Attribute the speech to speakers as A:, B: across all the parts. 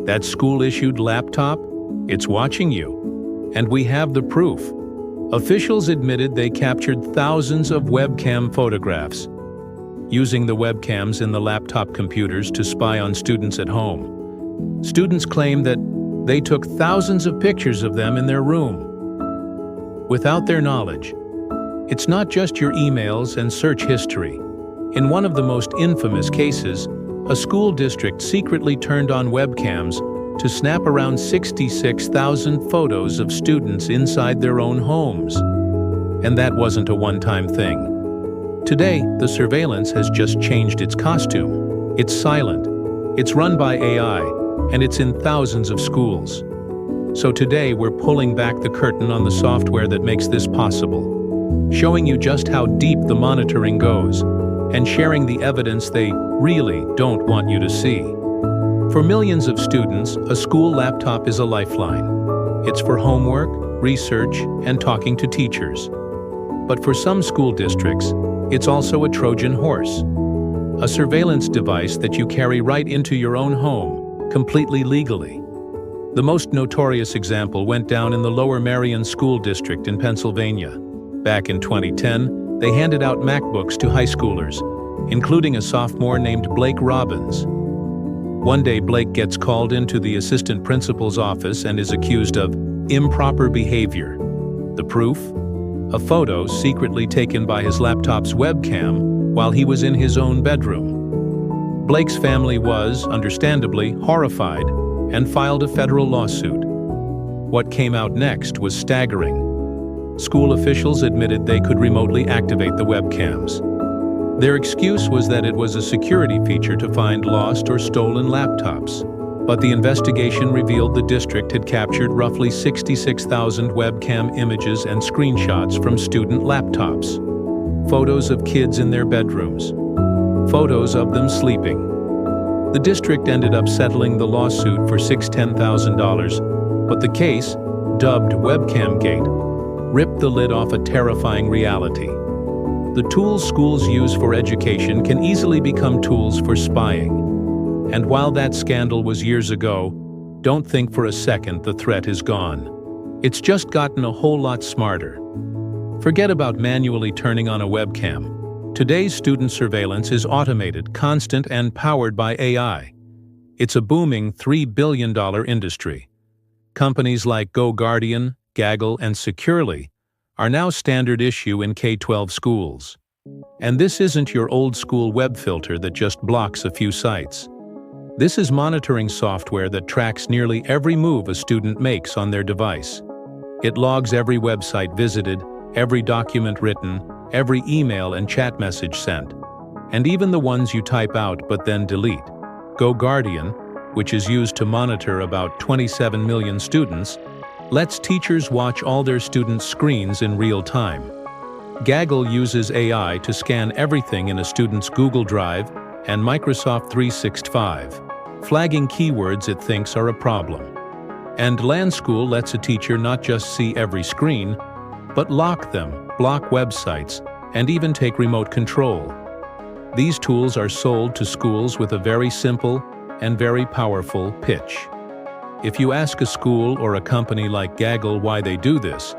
A: That school-issued laptop? It's watching you. And we have the proof. Officials admitted they captured thousands of webcam photographs, using the webcams in the laptop computers to spy on students at home. Students claim that they took thousands of pictures of them in their room. Without their knowledge, it's not just your emails and search history. In one of the most infamous cases, a school district secretly turned on webcams to snap around 66,000 photos of students inside their own homes. And that wasn't a one-time thing. Today, the surveillance has just changed its costume. It's silent, it's run by AI, and it's in thousands of schools. So today, we're pulling back the curtain on the software that makes this possible, showing you just how deep the monitoring goes, and sharing the evidence they really don't want you to see. For millions of students, a school laptop is a lifeline. It's for homework, research, and talking to teachers. But for some school districts, it's also a Trojan horse, a surveillance device that you carry right into your own home, completely legally. The most notorious example went down in the Lower Merion School District in Pennsylvania. Back in 2010, they handed out MacBooks to high schoolers, including a sophomore named Blake Robbins. One day, Blake gets called into the assistant principal's office and is accused of improper behavior. The proof? A photo secretly taken by his laptop's webcam while he was in his own bedroom. Blake's family was, understandably, horrified and filed a federal lawsuit. What came out next was staggering. School officials admitted they could remotely activate the webcams. Their excuse was that it was a security feature to find lost or stolen laptops. But the investigation revealed the district had captured roughly 66,000 webcam images and screenshots from student laptops. Photos of kids in their bedrooms. Photos of them sleeping. The district ended up settling the lawsuit for $10,000, but the case, dubbed Webcam Gate, ripped the lid off a terrifying reality. The tools schools use for education can easily become tools for spying. And while that scandal was years ago, don't think for a second the threat is gone. It's just gotten a whole lot smarter. Forget about manually turning on a webcam. Today's student surveillance is automated, constant, and powered by AI. It's a booming $3 billion industry. Companies like GoGuardian, Gaggle, and Securely are now standard issue in K-12 schools. And this isn't your old-school web filter that just blocks a few sites. This is monitoring software that tracks nearly every move a student makes on their device. It logs every website visited, every document written, every email and chat message sent, and even the ones you type out but then delete. GoGuardian, which is used to monitor about 27 million students, lets teachers watch all their students' screens in real time. Gaggle uses AI to scan everything in a student's Google Drive and Microsoft 365, flagging keywords it thinks are a problem. And LandSchool lets a teacher not just see every screen, but lock them, block websites, and even take remote control. These tools are sold to schools with a very simple and very powerful pitch. If you ask a school or a company like Gaggle why they do this,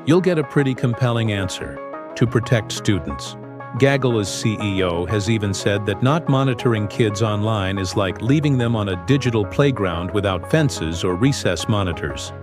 A: you'll get a pretty compelling answer: to protect students. Gaggle's CEO has even said that not monitoring kids online is like leaving them on a digital playground without fences or recess monitors.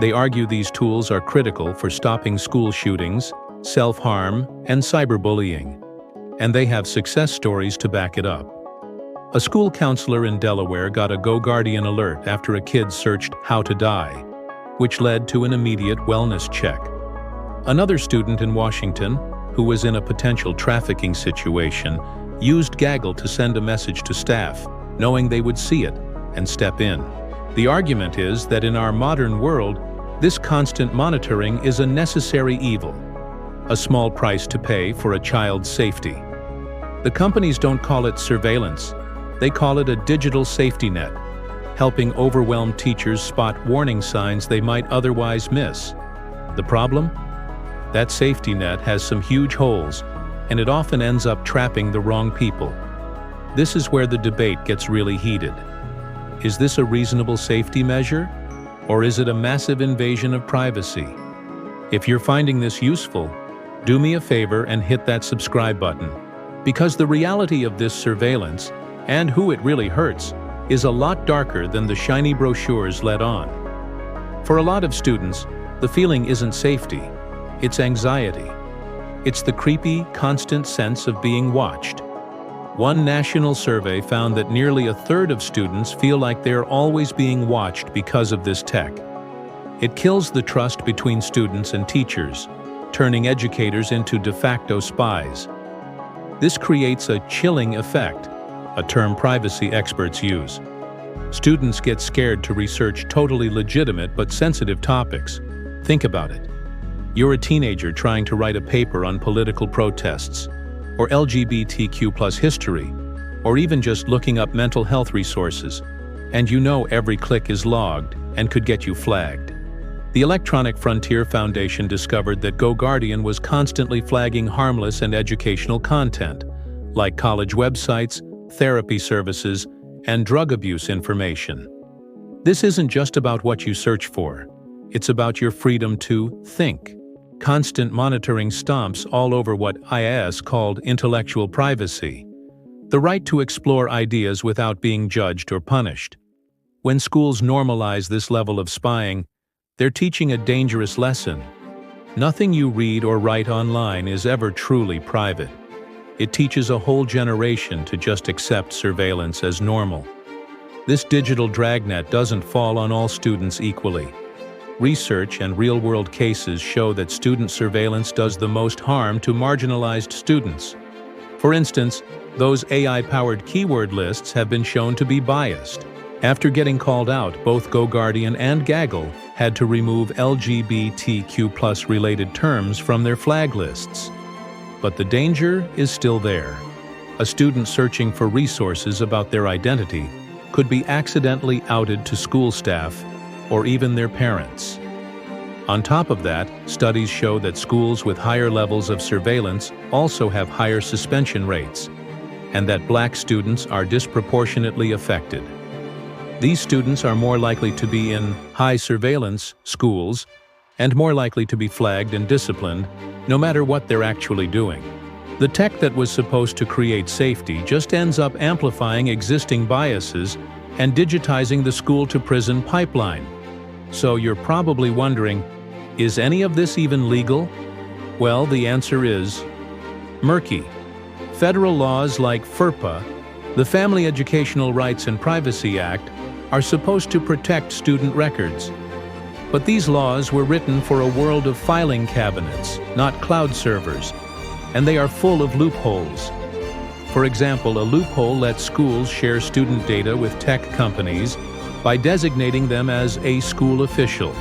A: They argue these tools are critical for stopping school shootings, self-harm, and cyberbullying. And they have success stories to back it up. A school counselor in Delaware got a GoGuardian alert after a kid searched "how to die," which led to an immediate wellness check. Another student in Washington, who was in a potential trafficking situation, used Gaggle to send a message to staff, knowing they would see it and step in. The argument is that in our modern world, this constant monitoring is a necessary evil, a small price to pay for a child's safety. The companies don't call it surveillance. They call it a digital safety net, helping overwhelmed teachers spot warning signs they might otherwise miss. The problem? That safety net has some huge holes, and it often ends up trapping the wrong people. This is where the debate gets really heated. Is this a reasonable safety measure? Or is it a massive invasion of privacy? If you're finding this useful, do me a favor and hit that subscribe button, because the reality of this surveillance, and who it really hurts, is a lot darker than the shiny brochures let on. For a lot of students, the feeling isn't safety, it's anxiety. It's the creepy, constant sense of being watched. One national survey found that nearly a third of students feel like they're always being watched because of this tech. It kills the trust between students and teachers, turning educators into de facto spies. This creates a chilling effect, a term privacy experts use. Students get scared to research totally legitimate but sensitive topics. Think about it. You're a teenager trying to write a paper on political protests, or LGBTQ+ history, or even just looking up mental health resources, and you know every click is logged and could get you flagged. The Electronic Frontier Foundation discovered that GoGuardian was constantly flagging harmless and educational content, like college websites, therapy services, and drug abuse information. This isn't just about what you search for, it's about your freedom to think. Constant monitoring stomps all over what IAS called intellectual privacy, the right to explore ideas without being judged or punished. When schools normalize this level of spying, they're teaching a dangerous lesson. Nothing you read or write online is ever truly private. It teaches a whole generation to just accept surveillance as normal. This digital dragnet doesn't fall on all students equally. Research and real-world cases show that student surveillance does the most harm to marginalized students. For instance, those AI-powered keyword lists have been shown to be biased. After getting called out, both GoGuardian and Gaggle had to remove LGBTQ+ related terms from their flag lists. But the danger is still there. A student searching for resources about their identity could be accidentally outed to school staff or even their parents. On top of that, studies show that schools with higher levels of surveillance also have higher suspension rates, and that Black students are disproportionately affected. These students are more likely to be in high surveillance schools and more likely to be flagged and disciplined, no matter what they're actually doing. The tech that was supposed to create safety just ends up amplifying existing biases and digitizing the school-to-prison pipeline. So you're probably wondering, is any of this even legal? Well, the answer is murky. Federal laws like FERPA, the Family Educational Rights and Privacy Act, are supposed to protect student records. But these laws were written for a world of filing cabinets, not cloud servers, and they are full of loopholes. For example, a loophole lets schools share student data with tech companies by designating them as a school official,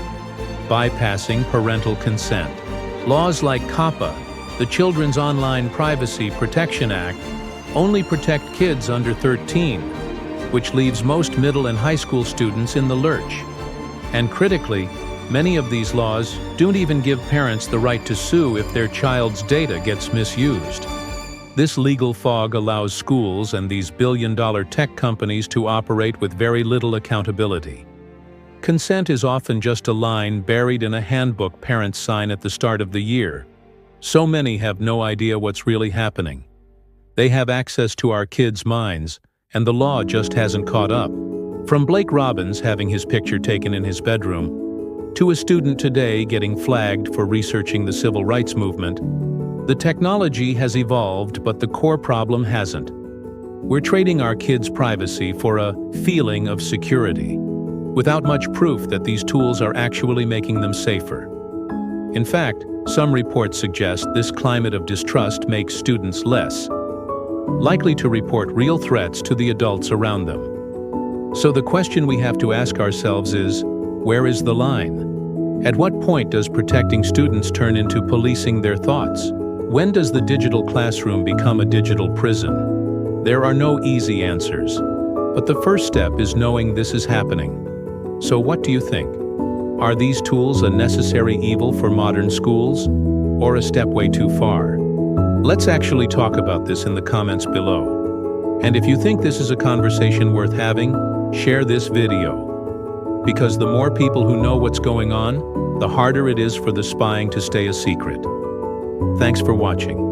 A: bypassing parental consent. Laws like COPPA, the Children's Online Privacy Protection Act, only protect kids under 13, which leaves most middle and high school students in the lurch. And critically, many of these laws don't even give parents the right to sue if their child's data gets misused. This legal fog allows schools and these billion-dollar tech companies to operate with very little accountability. Consent is often just a line buried in a handbook parents sign at the start of the year. So many have no idea what's really happening. They have access to our kids' minds, and the law just hasn't caught up. From Blake Robbins having his picture taken in his bedroom, to a student today getting flagged for researching the civil rights movement, the technology has evolved, but the core problem hasn't. We're trading our kids' privacy for a feeling of security, without much proof that these tools are actually making them safer. In fact, some reports suggest this climate of distrust makes students less likely to report real threats to the adults around them. So the question we have to ask ourselves is, where is the line? At what point does protecting students turn into policing their thoughts? When does the digital classroom become a digital prison? There are no easy answers, but the first step is knowing this is happening. So what do you think? Are these tools a necessary evil for modern schools, or a step way too far? Let's actually talk about this in the comments below. And if you think this is a conversation worth having, Share this video. Because the more people who know what's going on, the harder it is for the spying to stay a secret. Thanks for watching.